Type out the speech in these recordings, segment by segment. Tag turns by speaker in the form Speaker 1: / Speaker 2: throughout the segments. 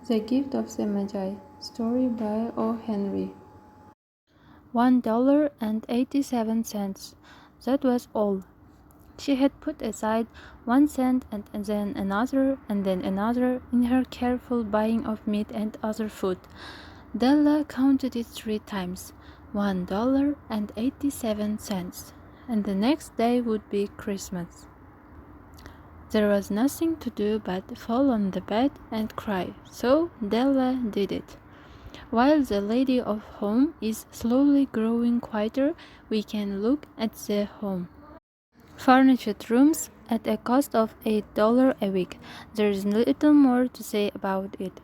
Speaker 1: The Gift of the Magi. Story by O.Henry. $1.87. That was all. She had put aside 1 cent and then another and then another in her careful buying of meat and other food. Della counted it 3 times. $1.87. And the next day would be Christmas. There was nothing to do but fall on the bed and cry, so Della did it. While the lady of home is slowly growing quieter, we can look at the home. Furnished rooms at a cost of $8 a week. There is little more to say about it.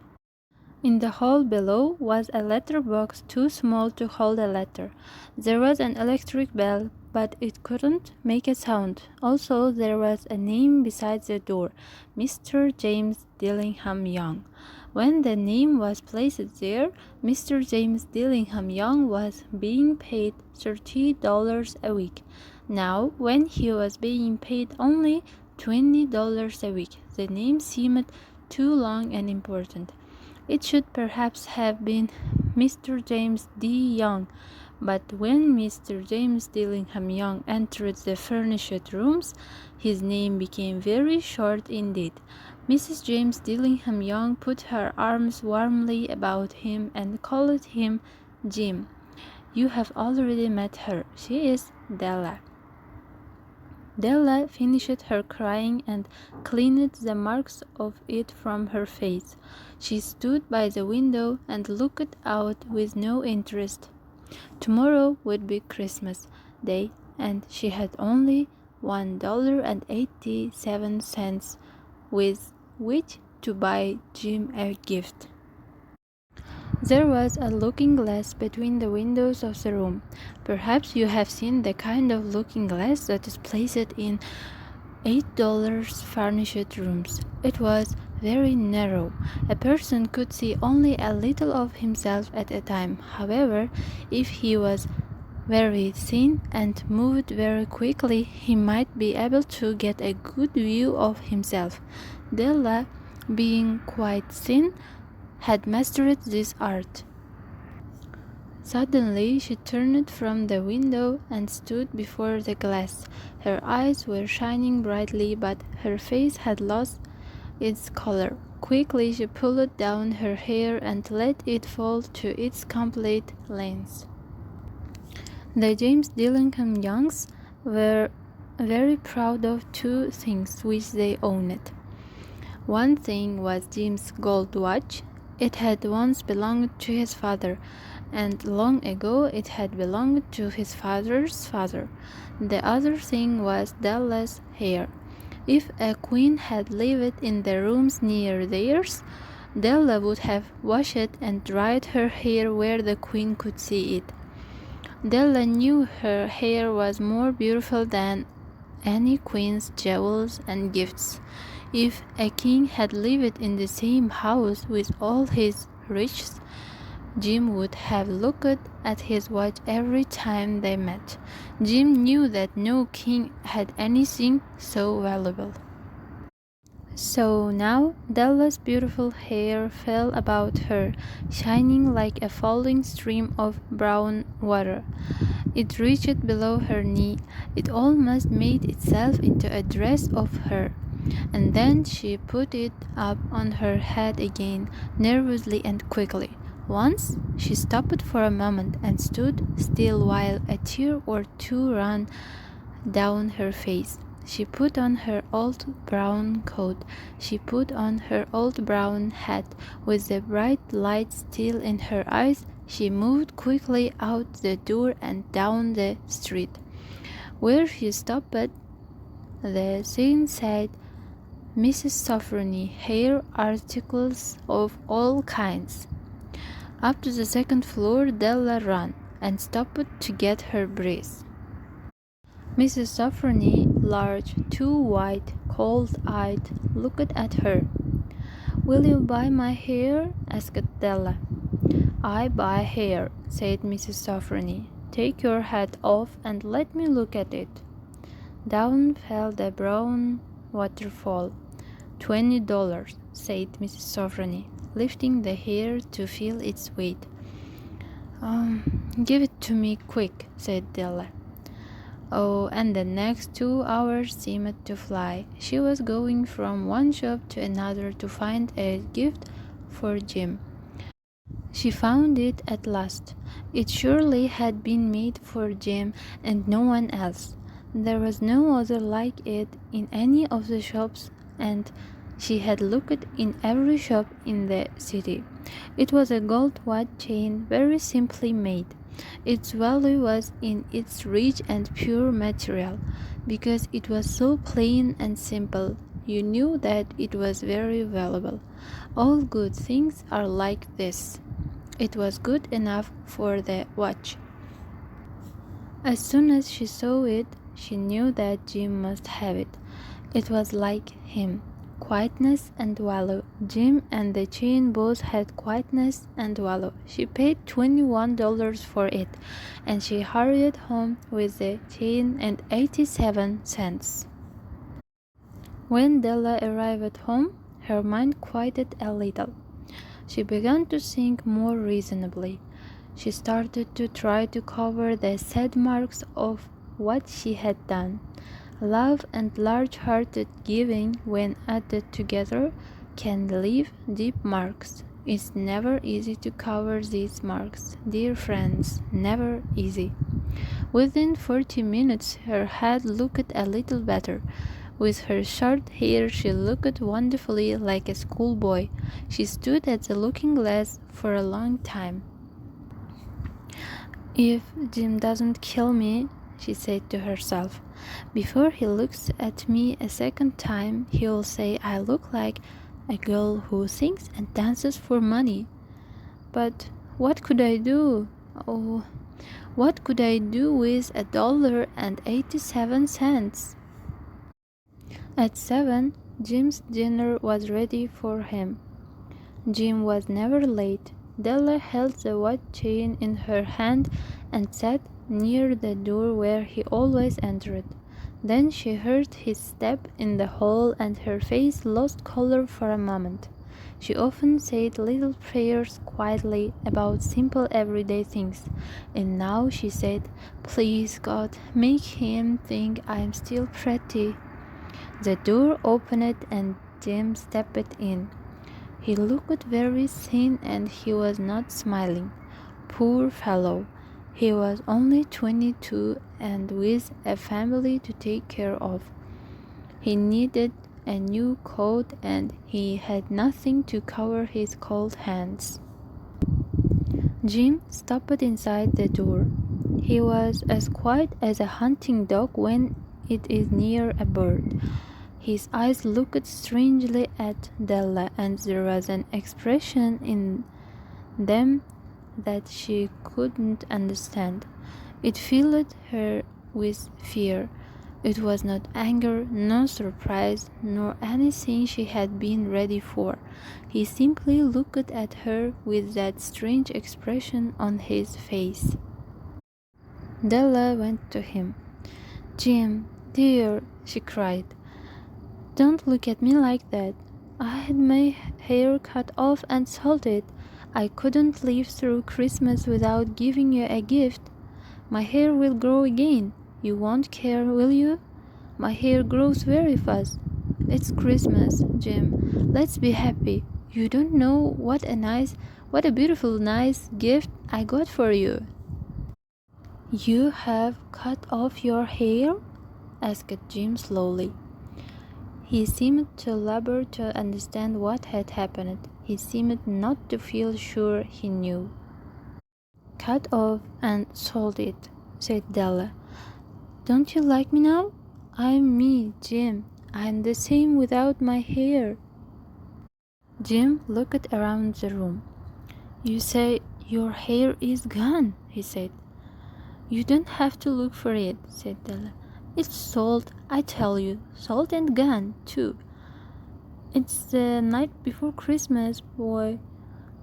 Speaker 1: In the hall below was a letter box too small to hold a letter. There was an electric bell, but it couldn't make a sound. Also, there was a name beside the door, Mr. James Dillingham Young. When the name was placed there, Mr. James Dillingham Young was being paid $30 a week. Now, when he was being paid only $20 a week, the name seemed too long and important. It should perhaps have been Mr. James D. Young, but when Mr. James Dillingham Young entered the furnished rooms, his name became very short indeed. Mrs. James Dillingham Young put her arms warmly about him and called him Jim. You have already met her. She is Della. Della finished her crying and cleaned the marks of it from her face. She stood by the window and looked out with no interest. Tomorrow would be Christmas Day, and she had only $1.87 with which to buy Jim a gift. There was a looking-glass between the windows of the room. Perhaps you have seen the kind of looking-glass that is placed in $8 furnished rooms. It was very narrow. A person could see only a little of himself at a time. However, if he was very thin and moved very quickly, he might be able to get a good view of himself. Della, being quite thin, had mastered this art. Suddenly she turned from the window and stood before the glass. Her eyes were shining brightly, but her face had lost its color. Quickly she pulled down her hair and let it fall to its complete length. The James Dillingham Youngs were very proud of 2 things which they owned. One thing was Jim's gold watch. It had once belonged to his father, and long ago it had belonged to his father's father. The other thing was Della's hair. If a queen had lived in the rooms near theirs, Della would have washed and dried her hair where the queen could see it. Della knew her hair was more beautiful than any queen's jewels and gifts. If a king had lived in the same house with all his riches, Jim would have looked at his watch every time they met. Jim knew that no king had anything so valuable. So now Della's beautiful hair fell about her, shining like a falling stream of brown water. It reached below her knee. It almost made itself into a dress of her. And then she put it up on her head again, nervously and quickly. Once she stopped for a moment and stood still while a tear or two ran down her face. She put on her old brown coat. She put on her old brown hat. With the bright light still in her eyes, she moved quickly out the door and down the street. Where she stopped, the sign said, Mrs. Sofronie, hair articles of all kinds. Up to the 2nd floor Della ran and stopped to get her breath. Mrs. Sofronie, large, too white, cold-eyed, looked at her. Will you buy my hair? asked Della. I buy hair, said Mrs. Sofronie. Take your hat off and let me look at it. Down fell the brown waterfall. $20, said Mrs. Sofronie. lifting the hair to feel its weight. Give it to me quick, said Della. Oh, and the next 2 hours seemed to fly. She was going from one shop to another to find a gift for Jim. She found it at last. It surely had been made for Jim and no one else. There was no other like it in any of the shops, and she had looked in every shop in the city. It was a gold watch chain, very simply made. Its value was in its rich and pure material. Because it was so plain and simple, you knew that it was very valuable. All good things are like this. It was good enough for the watch. As soon as she saw it, she knew that Jim must have it. It was like him. Quietness and value. Jim and the chain both had quietness and value. She paid $21 for it, and she hurried home with the chain and 87 cents. When Della arrived home, her mind quieted a little. She began to think more reasonably. She started to try to cover the sad marks of what she had done. Love and large-hearted giving, when added together, can leave deep marks. It's never easy to cover these marks, dear friends, never easy. Within 40 minutes, her head looked a little better. With her short hair, she looked wonderfully like a schoolboy. She stood at the looking-glass for a long time. If Jim doesn't kill me, she said to herself, before he looks at me a second time, he'll say I look like a girl who sings and dances for money. But what could I do? Oh, what could I do with $1.87? At 7, Jim's dinner was ready for him. Jim was never late. Della held the watch chain in her hand and sat near the door where he always entered. Then she heard his step in the hall and her face lost color for a moment. She often said little prayers quietly about simple everyday things, and now she said, "Please, God, make him think I'm still pretty." The door opened and Jim stepped in. He looked very thin and he was not smiling. Poor fellow! He was only 22 and with a family to take care of. He needed a new coat and he had nothing to cover his cold hands. Jim stopped inside the door. He was as quiet as a hunting dog when it is near a bird. His eyes looked strangely at Della, and there was an expression in them that she couldn't understand. It filled her with fear. It was not anger, no surprise, nor anything she had been ready for. He simply looked at her with that strange expression on his face. Della went to him. "Jim, dear," she cried, "don't look at me like that. I had my hair cut off and salted. I couldn't live through Christmas without giving you a gift. My hair will grow again. You won't care, will you? My hair grows very fast. It's Christmas, Jim. Let's be happy. You don't know what a beautiful, nice gift I got for you." "You have cut off your hair?" asked Jim slowly. He seemed to labor to understand what had happened. He seemed not to feel sure he knew. "Cut off and sold it," said Della. "Don't you like me now? I'm me, Jim. I'm the same without my hair." Jim looked around the room. "You say your hair is gone," he said. "You don't have to look for it," said Della. "It's sold, I tell you, sold and gone, too. It's the night before Christmas, boy.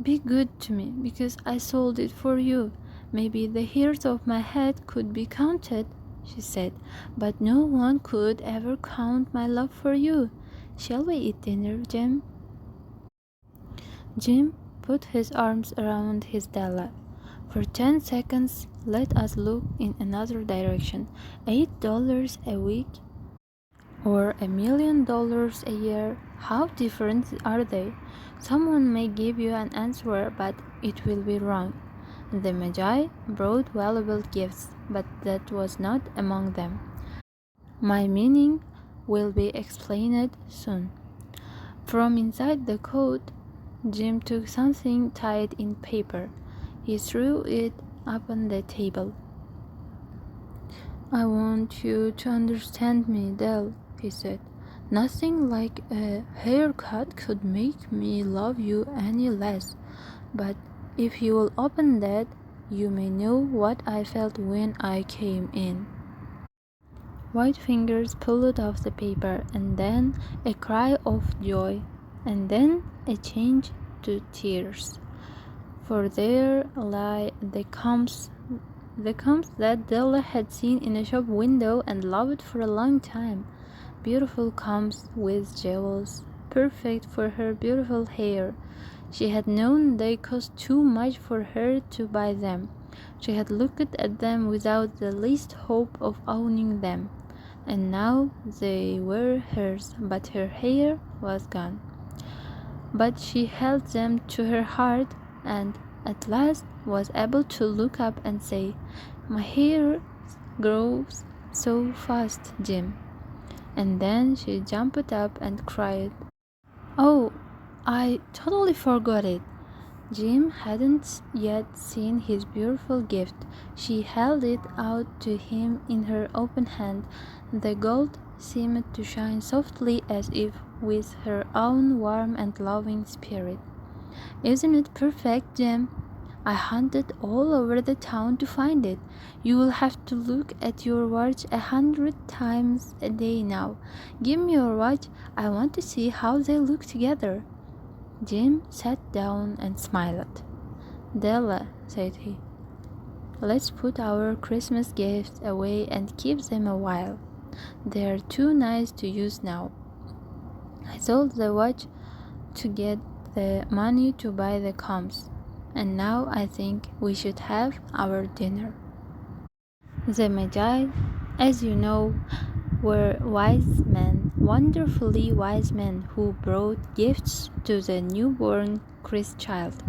Speaker 1: Be good to me, because I sold it for you. Maybe the hairs of my head could be counted," she said, "but no one could ever count my love for you. Shall we eat dinner, Jim?" Jim put his arms around his Della. For 10 seconds, let us look in another direction. $8 a week or $1,000,000 a year, how different are they? Someone may give you an answer, but it will be wrong. The Magi brought valuable gifts, but that was not among them. My meaning will be explained soon. From inside the coat, Jim took something tied in paper. He threw it upon the table. I want you to understand me, Dell, he said. Nothing like a haircut could make me love you any less. But if you will open that, you may know what I felt when I came in. White fingers pulled off the paper, and then a cry of joy, and then a change to tears. For there lay the combs that Della had seen in a shop window and loved for a long time. Beautiful combs with jewels, perfect for her beautiful hair. She had known they cost too much for her to buy them. She had looked at them without the least hope of owning them. And now they were hers, but her hair was gone. But she held them to her heart, and at last was able to look up and say, "My hair grows so fast, Jim." And then she jumped up and cried, "Oh, I totally forgot it." Jim hadn't yet seen his beautiful gift. She held it out to him in her open hand. The gold seemed to shine softly as if with her own warm and loving spirit. "Isn't it perfect, Jim? I hunted all over the town to find it. You will have to look at your watch 100 times a day now. Give me your watch. I want to see how they look together." Jim sat down and smiled. "Della," said he, "let's put our Christmas gifts away and keep them a while. They're too nice to use now. I sold the watch to get the money to buy the combs, and now I think we should have our dinner." The Magi, as you know, were wise men, wonderfully wise men who brought gifts to the newborn Christ child.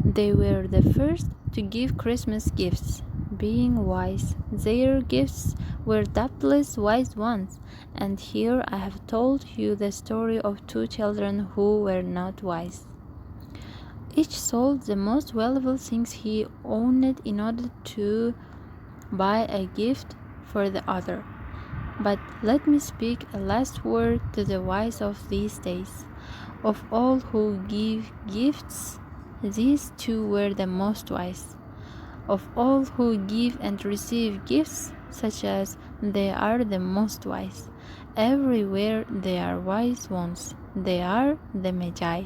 Speaker 1: They were the first to give Christmas gifts. Being wise, their gifts were doubtless wise ones, and here I have told you the story of two children who were not wise. Each sold the most valuable things he owned in order to buy a gift for the other. But let me speak a last word to the wise of these days. Of all who give gifts, these two were the most wise. Of all who give and receive gifts, such as they are the most wise. Everywhere they are wise ones. They are the Magi.